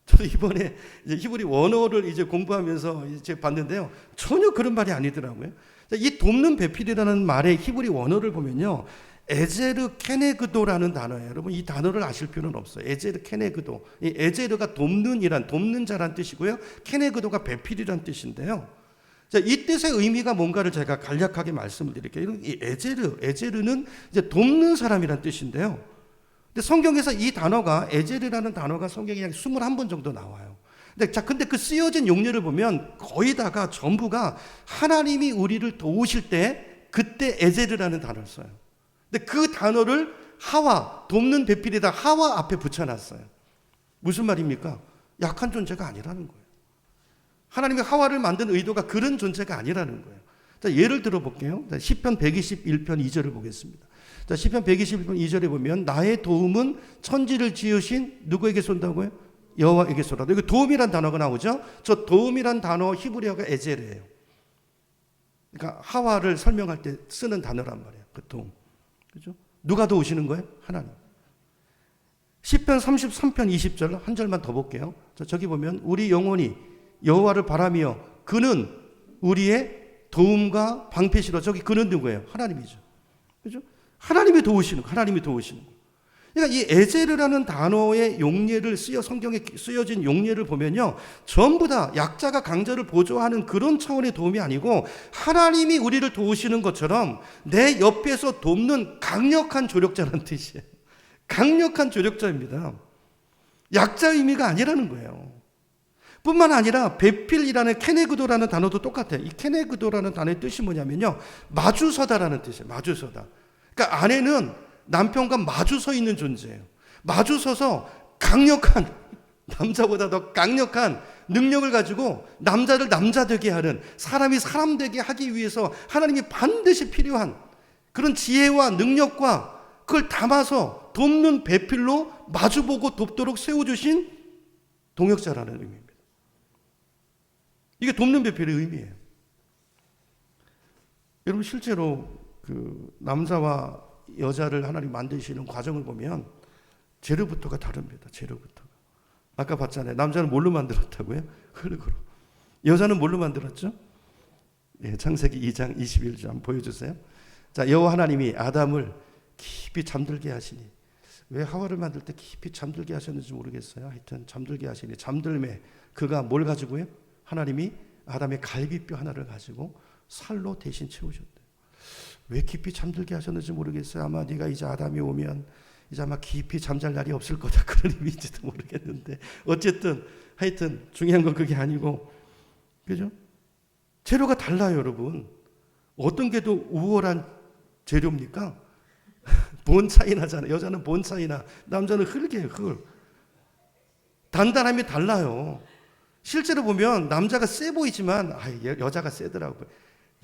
저도 이번에 이제 히브리 원어를 이제 공부하면서 이제 봤는데요. 전혀 그런 말이 아니더라고요. 이 돕는 배필이라는 말의 히브리 원어를 보면요. 에제르 케네그도라는 단어예요. 여러분 이 단어를 아실 필요는 없어요. 에제르 케네그도. 이 에제르가 돕는 자란 뜻이고요. 케네그도가 배필이란 뜻인데요. 자, 이 뜻의 의미가 뭔가를 제가 간략하게 말씀드릴게요. 이 에제르는 이제 돕는 사람이란 뜻인데요. 근데 성경에서 이 단어가 에제르라는 단어가 성경에 약 21번 정도 나와요. 근데 그 쓰여진 용례를 보면 거의 다가 전부가 하나님이 우리를 도우실 때 그때 에제르라는 단어를 써요. 근데 그 단어를 하와, 돕는 배필에다 하와 앞에 붙여놨어요. 무슨 말입니까? 약한 존재가 아니라는 거예요. 하나님이 하와를 만든 의도가 그런 존재가 아니라는 거예요. 자, 예를 들어 볼게요. 시편 121편 2절을 보겠습니다. 자, 시편 121편 2절에 보면 나의 도움은 천지를 지으신 누구에게 쏜다고요? 여호와에게 쏘라. 여기 도움이란 단어가 나오죠. 저 도움이란 단어 히브리어가 에제르예요. 그러니까 하와를 설명할 때 쓰는 단어란 말이에요. 그 도움. 그죠? 누가 도우시는 거예요? 하나님. 시편 33편 20절 한 절만 더 볼게요. 저기 보면 우리 영혼이 여호와를 바라며 그는 우리의 도움과 방패시로. 저기 그는 누구예요? 하나님이죠. 그죠? 하나님이 도우시는 거. 그러니까 이 에제르라는 단어의 용례를 성경에 쓰여진 용례를 보면요, 전부 다 약자가 강자를 보조하는 그런 차원의 도움이 아니고 하나님이 우리를 도우시는 것처럼 내 옆에서 돕는 강력한 조력자라는 뜻이에요. 강력한 조력자입니다. 약자 의미가 아니라는 거예요. 뿐만 아니라 베필이라는 케네그도라는 단어도 똑같아요. 이 케네그도라는 단어의 뜻이 뭐냐면요, 마주서다라는 뜻이에요. 마주서다. 그러니까 아내는 남편과 마주서 있는 존재예요. 마주서서 강력한, 남자보다 더 강력한 능력을 가지고 남자를 남자 되게 하는, 사람이 사람 되게 하기 위해서 하나님이 반드시 필요한 그런 지혜와 능력과 그걸 담아서 돕는 배필로 마주보고 돕도록 세워주신 동역자라는 의미입니다. 이게 돕는 배필의 의미예요. 여러분, 실제로 그 남자와 여자를 하나님 만드시는 과정을 보면 재료부터가 다릅니다. 재료부터가. 아까 봤잖아요. 남자는 뭘로 만들었다고요? 흙으로. 여자는 뭘로 만들었죠? 네, 창세기 2장 21절 한번 보여주세요. 자, 여호와 하나님이 아담을 깊이 잠들게 하시니, 왜 하와를 만들 때 깊이 잠들게 하셨는지 모르겠어요. 하여튼 잠들게 하시니, 잠들매 그가 뭘 가지고요? 하나님이 아담의 갈비뼈 하나를 가지고 살로 대신 채우셨대요. 왜 깊이 잠들게 하셨는지 모르겠어요. 아마 네가 이제 아담이 오면 이제 아마 깊이 잠잘 날이 없을 거다, 그런 의미인지도 모르겠는데, 어쨌든 하여튼 중요한 건 그게 아니고, 그죠? 재료가 달라요, 여러분. 어떤 게 더 우월한 재료입니까? 본 차이 나잖아요. 여자는 본 차이 나, 남자는 흙이에요, 흙. 단단함이 달라요. 실제로 보면 남자가 세 보이지만 여자가 세더라고요.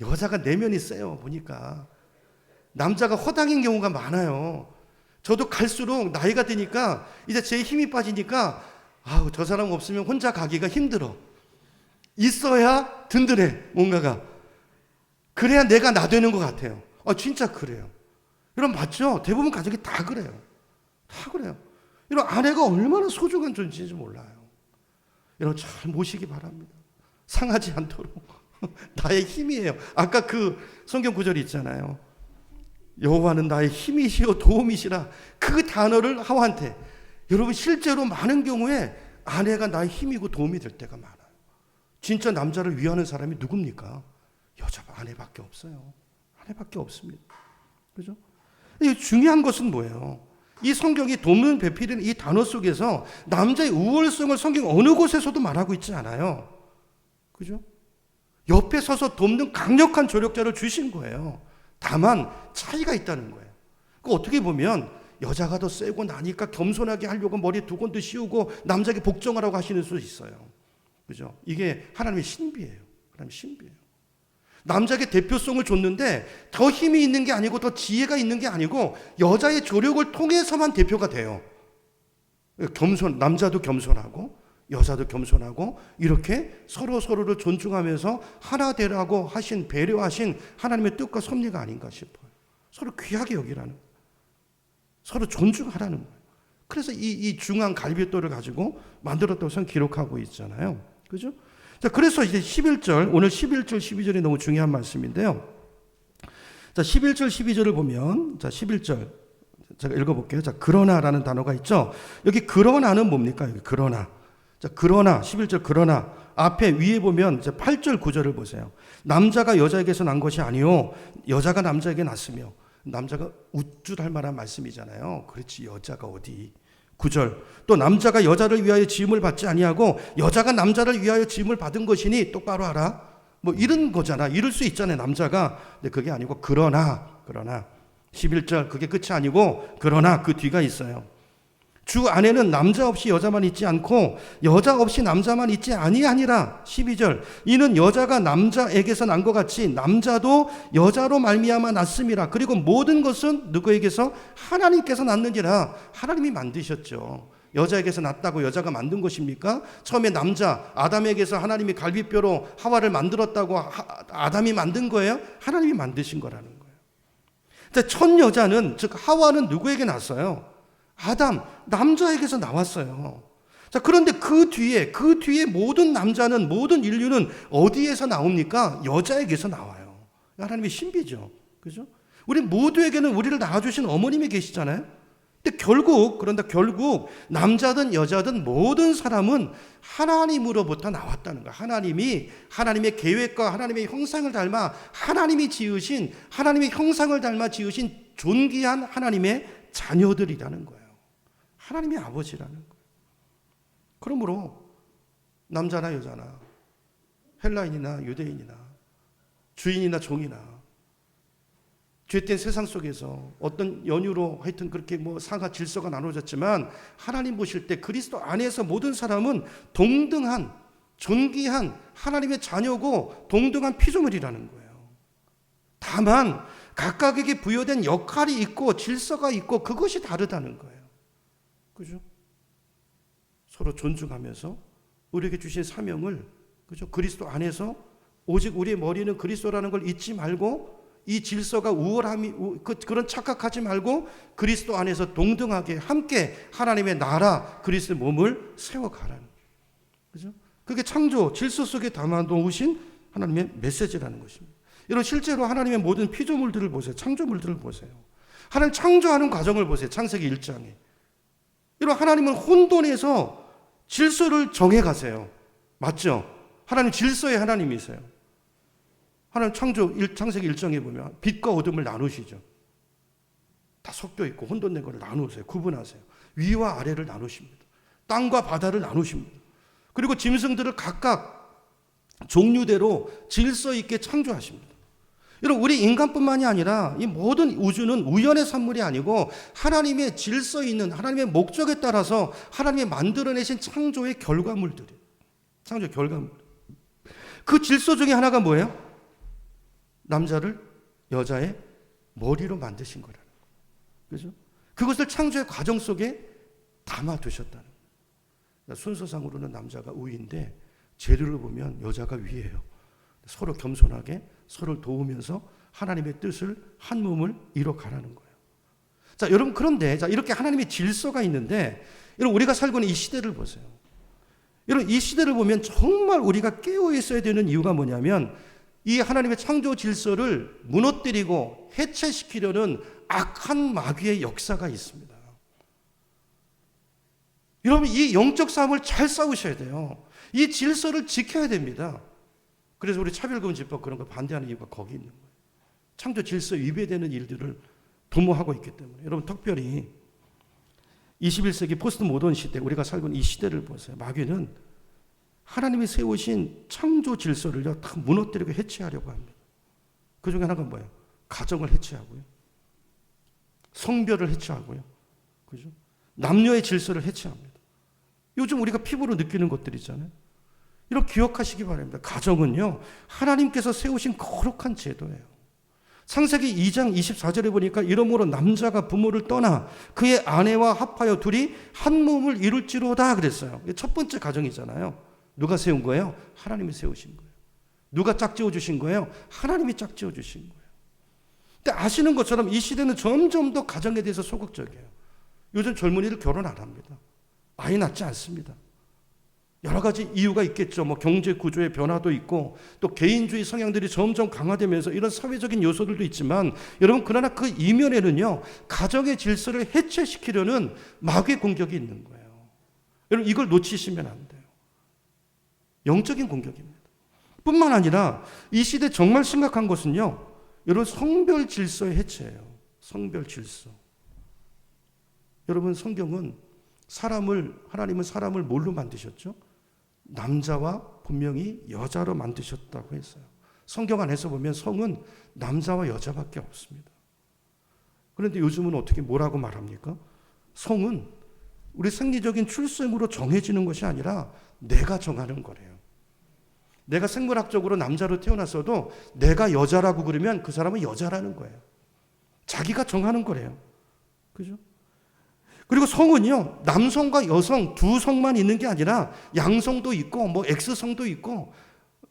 여자가 내면이 세요, 보니까. 남자가 허당인 경우가 많아요. 저도 갈수록 나이가 드니까 이제 제 힘이 빠지니까 저 사람 없으면 혼자 가기가 힘들어. 있어야 든든해, 뭔가가. 그래야 내가 나 되는 것 같아요. 진짜 그래요. 여러분, 맞죠? 대부분 가족이 다 그래요. 다 그래요. 여러분, 아내가 얼마나 소중한 존재인지 몰라요. 여러분, 잘 모시기 바랍니다. 상하지 않도록. 나의 힘이에요. 아까 그 성경 구절이 있잖아요. 여호와는 나의 힘이시요 도움이시라. 그 단어를 하와한테. 여러분, 실제로 많은 경우에 아내가 나의 힘이고 도움이 될 때가 많아요. 진짜 남자를 위하는 사람이 누굽니까? 아내밖에 없어요. 아내밖에 없습니다. 그죠? 중요한 것은 뭐예요? 이 성경이 돕는 배필이라는 이 단어 속에서 남자의 우월성을 성경 어느 곳에서도 말하고 있지 않아요. 그죠? 옆에 서서 돕는 강력한 조력자를 주신 거예요. 다만 차이가 있다는 거예요. 어떻게 보면 여자가 더 세고 나니까 겸손하게 하려고 머리에 두 건도 씌우고 남자에게 복종하라고 하시는 수 있어요. 그죠? 이게 하나님의 신비예요. 하나님의 신비예요. 남자에게 대표성을 줬는데 더 힘이 있는 게 아니고 더 지혜가 있는 게 아니고 여자의 조력을 통해서만 대표가 돼요. 남자도 겸손하고 여자도 겸손하고 이렇게 서로를 존중하면서 하나 되라고 하신, 배려하신 하나님의 뜻과 섭리가 아닌가 싶어요. 서로 귀하게 여기라는 거예요. 서로 존중하라는 거예요. 그래서 이 중한 갈비뼈를 가지고 만들었다고 선 기록하고 있잖아요. 그죠? 자, 그래서 이제 11절, 오늘 11절, 12절이 너무 중요한 말씀인데요. 자, 11절, 12절을 보면, 자, 11절, 제가 읽어볼게요. 자, 그러나라는 단어가 있죠. 여기 그러나는 뭡니까? 여기 그러나. 자, 그러나, 11절 그러나. 앞에 위에 보면 이제 8절, 9절을 보세요. 남자가 여자에게서 난 것이 아니요 여자가 남자에게 났으며. 남자가 우쭐할 만한 말씀이잖아요. 그렇지, 여자가 어디. 9절 또 남자가 여자를 위하여 지음을 받지 아니하고 여자가 남자를 위하여 지음을 받은 것이니 똑바로 알아. 뭐 이런 거잖아. 이럴 수 있잖아요, 남자가. 근데 그게 아니고 그러나 11절 그게 끝이 아니고 그러나 그 뒤가 있어요. 주 안에는 남자 없이 여자만 있지 않고 여자 없이 남자만 있지 아니하니라. 12절 이는 여자가 남자에게서 난 것 같이 남자도 여자로 말미암아 났음이라. 그리고 모든 것은 누구에게서? 하나님께서 났느니라. 하나님이 만드셨죠. 여자에게서 났다고 여자가 만든 것입니까? 처음에 남자 아담에게서 하나님이 갈비뼈로 하와를 만들었다고 아담이 만든 거예요? 하나님이 만드신 거라는 거예요. 첫 여자는, 즉 하와는 누구에게 났어요? 아담, 남자에게서 나왔어요. 자, 그런데 그 뒤에 모든 남자는, 모든 인류는 어디에서 나옵니까? 여자에게서 나와요. 하나님의 신비죠. 그죠? 우리 모두에게는 우리를 낳아주신 어머님이 계시잖아요. 근데 결국 남자든 여자든 모든 사람은 하나님으로부터 나왔다는 거야. 하나님의 계획과 하나님의 형상을 닮아 하나님의 형상을 닮아 지으신 존귀한 하나님의 자녀들이라는 거예요. 하나님의 아버지라는 거예요. 그러므로 남자나 여자나 헬라인이나 유대인이나 주인이나 종이나 죄된 세상 속에서 어떤 연유로 하여튼 그렇게 상하 질서가 나눠졌지만 하나님 보실 때 그리스도 안에서 모든 사람은 동등한 존귀한 하나님의 자녀고 동등한 피조물이라는 거예요. 다만 각각에게 부여된 역할이 있고 질서가 있고 그것이 다르다는 거예요. 그죠? 서로 존중하면서 우리에게 주신 사명을 그죠? 그리스도 안에서 오직 우리의 머리는 그리스도라는 걸 잊지 말고 이 질서가 그런 착각하지 말고 그리스도 안에서 동등하게 함께 하나님의 나라 그리스도의 몸을 세워가라는 그죠? 그게 창조 질서 속에 담아 놓으신 하나님의 메시지라는 것입니다. 여러분 실제로 하나님의 모든 피조물들을 보세요. 창조물들을 보세요. 하나님 창조하는 과정을 보세요. 창세기 1장에. 여러분 하나님은 혼돈에서 질서를 정해 가세요. 맞죠? 하나님 질서의 하나님이세요. 하나님 창세기 1장에 보면 빛과 어둠을 나누시죠. 다 섞여 있고 혼돈된 것을 나누세요. 구분하세요. 위와 아래를 나누십니다. 땅과 바다를 나누십니다. 그리고 짐승들을 각각 종류대로 질서 있게 창조하십니다. 여러분 우리 인간뿐만이 아니라 이 모든 우주는 우연의 산물이 아니고 하나님의 질서 있는 하나님의 목적에 따라서 하나님이 만들어내신 창조의 결과물들이에요. 창조의 결과물. 그 질서 중에 하나가 뭐예요? 남자를 여자의 머리로 만드신 거라는 거예요. 그죠? 그것을 창조의 과정 속에 담아두셨다는 거예요. 순서상으로는 남자가 우위인데 재료를 보면 여자가 위예요. 서로 겸손하게 서로를 도우면서 하나님의 뜻을 한 몸을 이뤄가라는 거예요. 자, 여러분 그런데 이렇게 하나님의 질서가 있는데 여러분 우리가 살고 있는 이 시대를 보세요. 여러분 이 시대를 보면 정말 우리가 깨어 있어야 되는 이유가 뭐냐면 이 하나님의 창조 질서를 무너뜨리고 해체시키려는 악한 마귀의 역사가 있습니다. 여러분 이 영적 싸움을 잘 싸우셔야 돼요. 이 질서를 지켜야 됩니다. 그래서 우리 차별금지법 그런 거 반대하는 이유가 거기 있는 거예요. 창조 질서 위배되는 일들을 도모하고 있기 때문에. 여러분 특별히 21세기 포스트 모던 시대 우리가 살고 있는 이 시대를 보세요. 마귀는 하나님이 세우신 창조 질서를요 다 무너뜨리고 해체하려고 합니다. 그 중에 하나가 뭐예요? 가정을 해체하고요. 성별을 해체하고요. 그죠? 남녀의 질서를 해체합니다. 요즘 우리가 피부로 느끼는 것들 있잖아요. 이렇게 기억하시기 바랍니다. 가정은요 하나님께서 세우신 거룩한 제도예요. 창세기 2장 24절에 보니까 이러므로 남자가 부모를 떠나 그의 아내와 합하여 둘이 한 몸을 이룰지로다 그랬어요. 이게 첫 번째 가정이잖아요. 누가 세운 거예요? 하나님이 세우신 거예요. 누가 짝지어 주신 거예요? 하나님이 짝지어 주신 거예요. 근데 아시는 것처럼 이 시대는 점점 더 가정에 대해서 소극적이에요. 요즘 젊은이들 결혼 안 합니다. 아이 낳지 않습니다. 여러 가지 이유가 있겠죠. 경제 구조의 변화도 있고 또 개인주의 성향들이 점점 강화되면서 이런 사회적인 요소들도 있지만 여러분 그러나 그 이면에는요 가정의 질서를 해체시키려는 마귀의 공격이 있는 거예요. 여러분 이걸 놓치시면 안 돼요. 영적인 공격입니다. 뿐만 아니라 이 시대 정말 심각한 것은요 여러분 성별 질서의 해체예요. 성별 질서. 여러분 성경은 하나님은 사람을 뭘로 만드셨죠? 남자와 분명히 여자로 만드셨다고 했어요. 성경 안에서 보면 성은 남자와 여자밖에 없습니다. 그런데 요즘은 어떻게 뭐라고 말합니까? 성은 우리 생리적인 출생으로 정해지는 것이 아니라 내가 정하는 거래요. 내가 생물학적으로 남자로 태어났어도 내가 여자라고 그러면 그 사람은 여자라는 거예요. 자기가 정하는 거래요. 그죠? 그리고 성은요, 남성과 여성 두 성만 있는 게 아니라 양성도 있고, X성도 있고,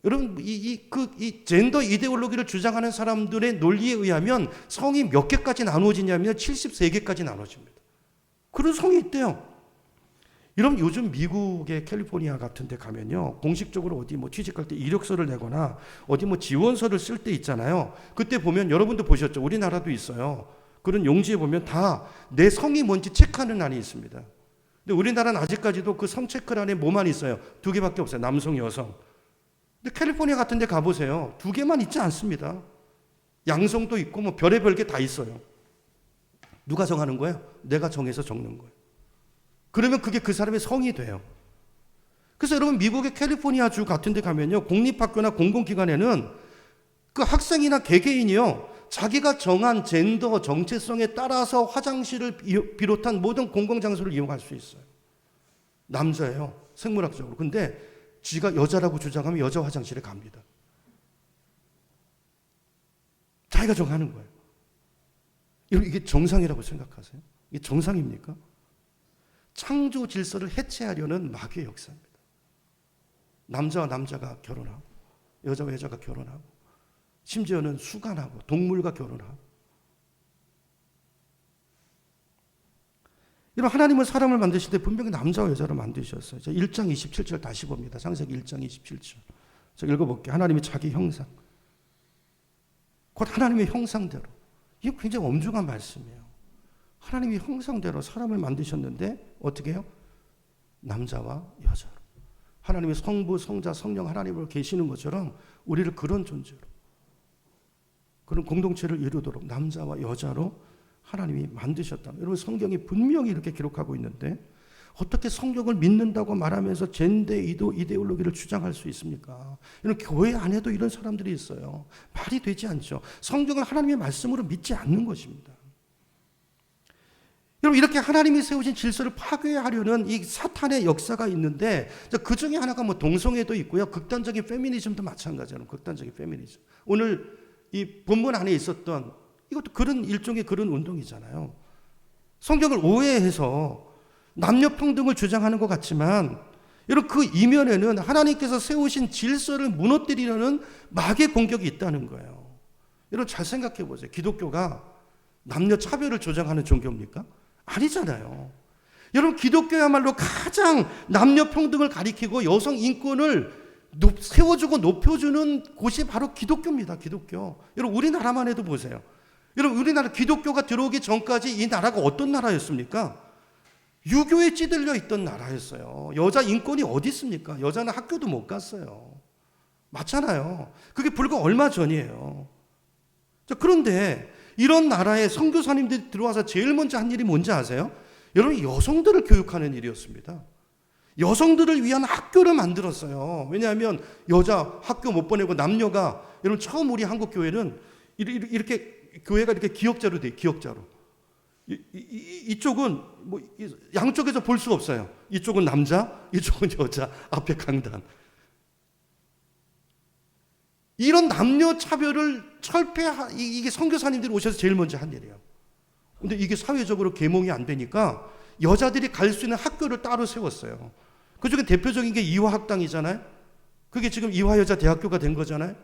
여러분, 이 젠더 이데올로기를 주장하는 사람들의 논리에 의하면 성이 몇 개까지 나누어지냐면 73개까지 나눠집니다. 그런 성이 있대요. 여러분, 요즘 미국의 캘리포니아 같은 데 가면요, 공식적으로 어디 취직할 때 이력서를 내거나 어디 지원서를 쓸 때 있잖아요. 그때 보면 여러분도 보셨죠? 우리나라도 있어요. 그런 용지에 보면 다 내 성이 뭔지 체크하는 난이 있습니다. 근데 우리나라는 아직까지도 그 성 체크란에 뭐만 있어요? 2개밖에 없어요. 남성, 여성. 근데 캘리포니아 같은 데 가보세요. 2개만 있지 않습니다. 양성도 있고 뭐 별의별 게 다 있어요. 누가 정하는 거예요? 내가 정해서 적는 거예요. 그러면 그게 그 사람의 성이 돼요. 그래서 여러분 미국의 캘리포니아 주 같은 데 가면요. 공립학교나 공공기관에는 그 학생이나 개개인이요. 자기가 정한 젠더 정체성에 따라서 화장실을 비롯한 모든 공공장소를 이용할 수 있어요. 남자예요. 생물학적으로. 근데 지가 여자라고 주장하면 여자 화장실에 갑니다. 자기가 정하는 거예요. 이게 정상이라고 생각하세요? 이게 정상입니까? 창조 질서를 해체하려는 마귀의 역사입니다. 남자와 남자가 결혼하고 여자와 여자가 결혼하고 심지어는 수간하고 동물과 결혼하고 이런 하나님은 사람을 만드실 때 분명히 남자와 여자로 만드셨어요. 1장 27절 다시 봅니다. 창세기 1장 27절. 제가 읽어볼게요. 하나님이 자기 형상 곧 하나님의 형상대로 이게 굉장히 엄중한 말씀이에요. 하나님이 형상대로 사람을 만드셨는데 어떻게 해요? 남자와 여자로. 하나님의 성부, 성자, 성령 하나님으로 계시는 것처럼 우리를 그런 존재로 그런 공동체를 이루도록 남자와 여자로 하나님이 만드셨다. 여러분 성경이 분명히 이렇게 기록하고 있는데 어떻게 성경을 믿는다고 말하면서 젠더 이데올로기를 주장할 수 있습니까? 이런 교회 안에도 이런 사람들이 있어요. 말이 되지 않죠. 성경을 하나님의 말씀으로 믿지 않는 것입니다. 여러분 이렇게 하나님이 세우신 질서를 파괴하려는 이 사탄의 역사가 있는데 그 중에 하나가 뭐 동성애도 있고요. 극단적인 페미니즘도 마찬가지예요. 극단적인 페미니즘. 오늘 이 본문 안에 있었던 이것도 그런 일종의 그런 운동이잖아요. 성경을 오해해서 남녀 평등을 주장하는 것 같지만 여러분 그 이면에는 하나님께서 세우신 질서를 무너뜨리려는 마귀의 공격이 있다는 거예요. 여러분 잘 생각해 보세요. 기독교가 남녀 차별을 주장하는 종교입니까? 아니잖아요. 여러분 기독교야말로 가장 남녀 평등을 가리키고 여성 인권을 세워주고 높여주는 곳이 바로 기독교입니다. 기독교. 여러분 우리나라만 해도 보세요. 여러분 우리나라 기독교가 들어오기 전까지 이 나라가 어떤 나라였습니까? 유교에 찌들려 있던 나라였어요. 여자 인권이 어디 있습니까? 여자는 학교도 못 갔어요. 맞잖아요. 그게 불과 얼마 전이에요. 자, 그런데 이런 나라에 선교사님들이 들어와서 제일 먼저 한 일이 뭔지 아세요? 여러분 여성들을 교육하는 일이었습니다. 여성들을 위한 학교를 만들었어요. 왜냐하면 여자 학교 못 보내고 남녀가 여러분 처음 우리 한국 교회는 이렇게 교회가 이렇게 기역자로 돼요. 기역자로. 이쪽은 뭐 양쪽에서 볼 수 없어요. 이쪽은 남자, 이쪽은 여자, 앞에 강단. 이런 남녀 차별을 이게 선교사님들이 오셔서 제일 먼저 한 일이에요. 근데 이게 사회적으로 계몽이 안 되니까 여자들이 갈 수 있는 학교를 따로 세웠어요. 그중에 대표적인 게 이화학당이잖아요. 그게 지금 이화여자대학교가 된 거잖아요.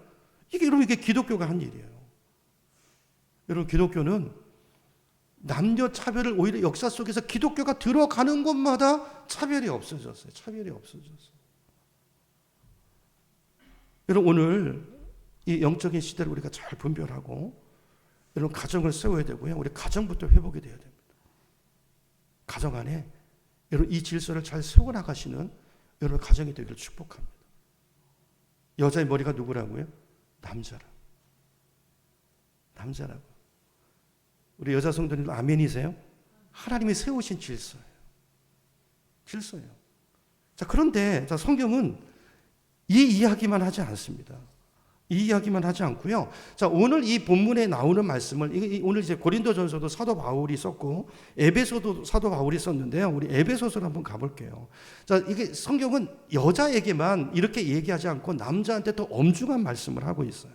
여러분 이게 기독교가 한 일이에요. 여러분 기독교는 남녀 차별을 오히려 역사 속에서 기독교가 들어가는 곳마다 차별이 없어졌어요. 차별이 없어졌어요. 여러분 오늘 이 영적인 시대를 우리가 잘 분별하고 여러분 가정을 세워야 되고요. 우리 가정부터 회복이 돼야 됩니다. 가정 안에 여러분 이 질서를 잘 세워나가시는 여러분 가정이 되기를 축복합니다. 여자의 머리가 누구라고요? 남자라고. 우리 여자 성도님들 아멘이세요? 하나님이 세우신 질서예요. 자, 그런데 성경은 이 이야기만 하지 않습니다. 이 이야기만 하지 않고요. 자, 오늘 이 본문에 나오는 말씀을 오늘 이제 고린도전서도 사도 바울이 썼고 에베소도 사도 바울이 썼는데요. 우리 에베소서로 한번 가볼게요. 자, 이게 성경은 여자에게만 이렇게 얘기하지 않고 남자한테 더 엄중한 말씀을 하고 있어요.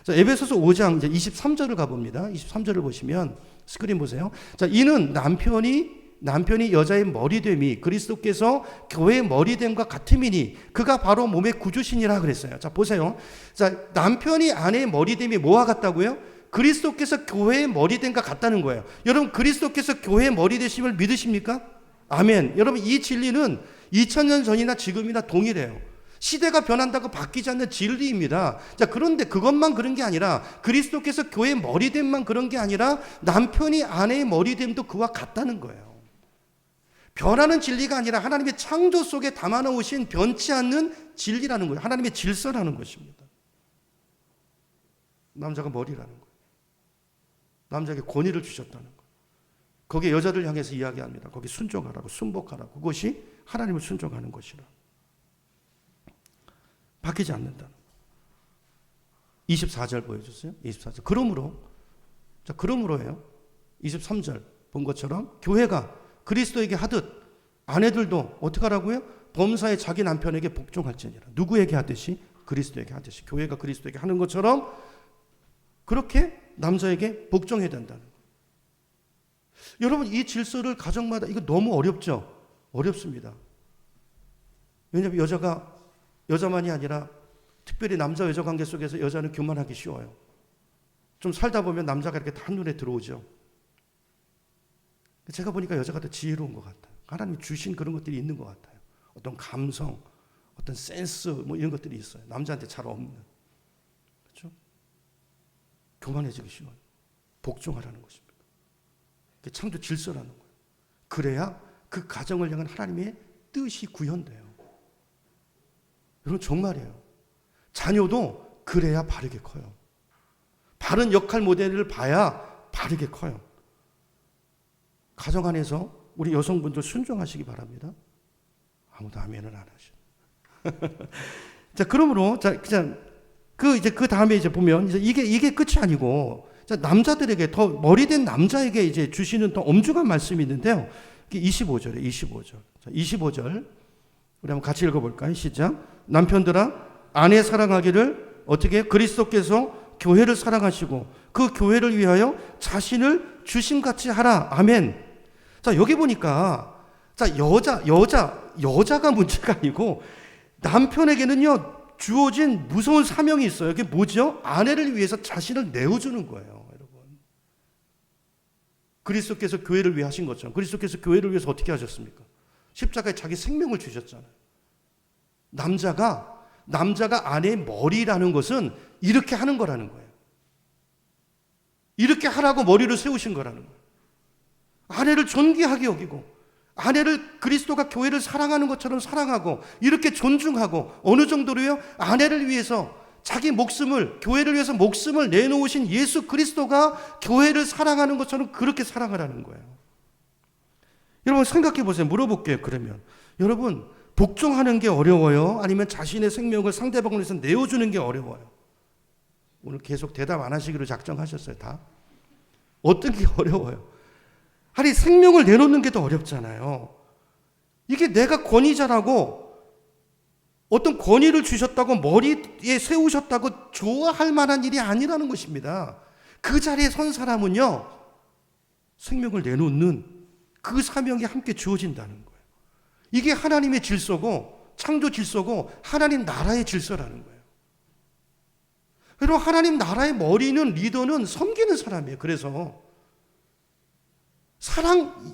자, 에베소서 5장 이제 23절을 가봅니다. 23절을 보시면 스크린 보세요. 자, 이는 남편이 여자의 머리됨이 그리스도께서 교회의 머리됨과 같음이니 그가 바로 몸의 구주시니라 그랬어요. 자, 보세요. 자, 남편이 아내의 머리됨이 뭐와 같다고요? 그리스도께서 교회의 머리됨과 같다는 거예요. 여러분 그리스도께서 교회의 머리되심을 믿으십니까? 아멘. 여러분 이 진리는 2000년 전이나 지금이나 동일해요. 시대가 변한다고 바뀌지 않는 진리입니다. 자, 그런데 그것만 그런 게 아니라 그리스도께서 교회의 머리됨만 그런 게 아니라 남편이 아내의 머리됨도 그와 같다는 거예요. 변하는 진리가 아니라 하나님의 창조 속에 담아놓으신 변치 않는 진리라는 거예요. 하나님의 질서라는 것입니다. 남자가 머리라는 거예요. 남자에게 권위를 주셨다는 거예요. 거기에 여자를 향해서 이야기합니다. 거기 순종하라고, 순복하라고. 그것이 하나님을 순종하는 것이라. 바뀌지 않는다. 24절 보여주세요. 24절. 그러므로예요. 23절 본 것처럼 교회가 그리스도에게 하듯 아내들도 어떻게 하라고요? 범사에 자기 남편에게 복종할지니라. 누구에게 하듯이? 그리스도에게 하듯이. 교회가 그리스도에게 하는 것처럼 그렇게 남자에게 복종해야 된다는 거예요. 여러분, 이 질서를 가정마다, 이거 너무 어렵죠? 어렵습니다. 왜냐하면 여자만이 아니라 특별히 남자 여자 관계 속에서 여자는 교만하기 쉬워요. 좀 살다 보면 남자가 이렇게 다 한눈에 들어오죠. 제가 보니까 여자가 더 지혜로운 것 같아요. 하나님이 주신 그런 것들이 있는 것 같아요. 어떤 감성, 어떤 센스 뭐 이런 것들이 있어요. 남자한테 잘 없는. 그렇죠? 교만해지기 쉬워요. 복종하라는 것입니다. 창조 질서라는 거예요. 그래야 그 가정을 향한 하나님의 뜻이 구현돼요. 여러분 정말이에요. 자녀도 그래야 바르게 커요. 바른 역할 모델을 봐야 바르게 커요. 가정 안에서 우리 여성분들 순종하시기 바랍니다. 아무도 아멘을 안 하시네. 자, 그러므로 그냥 그 다음에 이제 보면 이게 끝이 아니고 남자들에게 더 머리된 남자에게 이제 주시는 더 엄중한 말씀이 있는데요. 25절에 25절 우리 한번 같이 읽어볼까요? 시작. 남편들아 아내 사랑하기를 어떻게 그리스도께서 교회를 사랑하시고 그 교회를 위하여 자신을 주심같이 하라. 아멘. 자, 여기 보니까 여자가 문제가 아니고 남편에게는요 주어진 무서운 사명이 있어요. 그게 뭐죠? 아내를 위해서 자신을 내어주는 거예요, 여러분. 그리스도께서 교회를 위해 하신 것처럼 그리스도께서 교회를 위해서 어떻게 하셨습니까? 십자가에 자기 생명을 주셨잖아요. 남자가 아내의 머리라는 것은 이렇게 하는 거라는 거예요. 이렇게 하라고 머리를 세우신 거라는 거예요. 아내를 존귀하게 여기고 아내를 그리스도가 교회를 사랑하는 것처럼 사랑하고 이렇게 존중하고 어느 정도로요? 아내를 위해서 자기 목숨을 교회를 위해서 목숨을 내놓으신 예수 그리스도가 교회를 사랑하는 것처럼 그렇게 사랑하라는 거예요. 여러분 생각해 보세요. 물어볼게요. 그러면 여러분 복종하는 게 어려워요? 아니면 자신의 생명을 상대방을 위해서 내어주는 게 어려워요? 오늘 계속 대답 안 하시기로 작정하셨어요. 다? 어떤 게 어려워요? 아니 생명을 내놓는 게 더 어렵잖아요. 이게 내가 권위자라고 어떤 권위를 주셨다고 머리에 세우셨다고 좋아할 만한 일이 아니라는 것입니다. 그 자리에 선 사람은요 생명을 내놓는 그 사명이 함께 주어진다는 거예요. 이게 하나님의 질서고 창조 질서고 하나님 나라의 질서라는 거예요. 여러분 하나님 나라의 머리는 리더는 섬기는 사람이에요. 그래서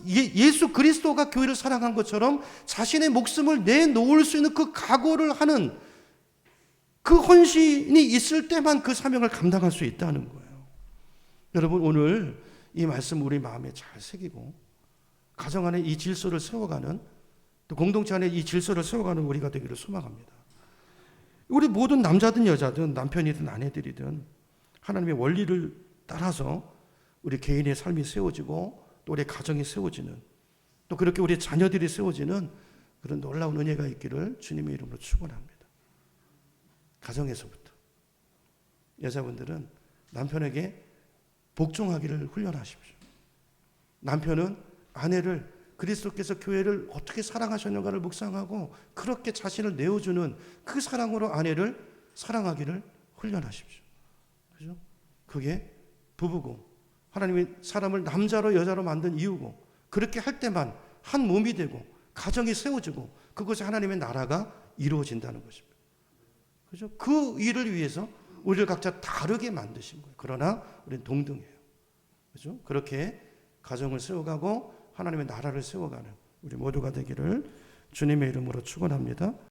예수 그리스도가 교회를 사랑한 것처럼 자신의 목숨을 내놓을 수 있는 그 각오를 하는 그 헌신이 있을 때만 그 사명을 감당할 수 있다는 거예요. 여러분 오늘 이 말씀 우리 마음에 잘 새기고 가정 안에 이 질서를 세워가는 또 공동체 안에 이 질서를 세워가는 우리가 되기를 소망합니다. 우리 모든 남자든 여자든 남편이든 아내들이든 하나님의 원리를 따라서 우리 개인의 삶이 세워지고 또 우리 가정이 세워지는 또 그렇게 우리 자녀들이 세워지는 그런 놀라운 은혜가 있기를 주님의 이름으로 축원합니다. 가정에서부터 여자분들은 남편에게 복종하기를 훈련하십시오. 남편은 아내를 그리스도께서 교회를 어떻게 사랑하셨는가를 묵상하고 그렇게 자신을 내어주는 그 사랑으로 아내를 사랑하기를 훈련하십시오. 그죠? 그게 부부고 하나님이 사람을 남자로 여자로 만든 이유고 그렇게 할 때만 한 몸이 되고 가정이 세워지고 그것이 하나님의 나라가 이루어진다는 것입니다. 그죠? 그 일을 위해서 우리를 각자 다르게 만드신 거예요. 그러나 우리는 동등해요. 그죠? 그렇게 가정을 세워가고 하나님의 나라를 세워가는 우리 모두가 되기를 주님의 이름으로 축원합니다.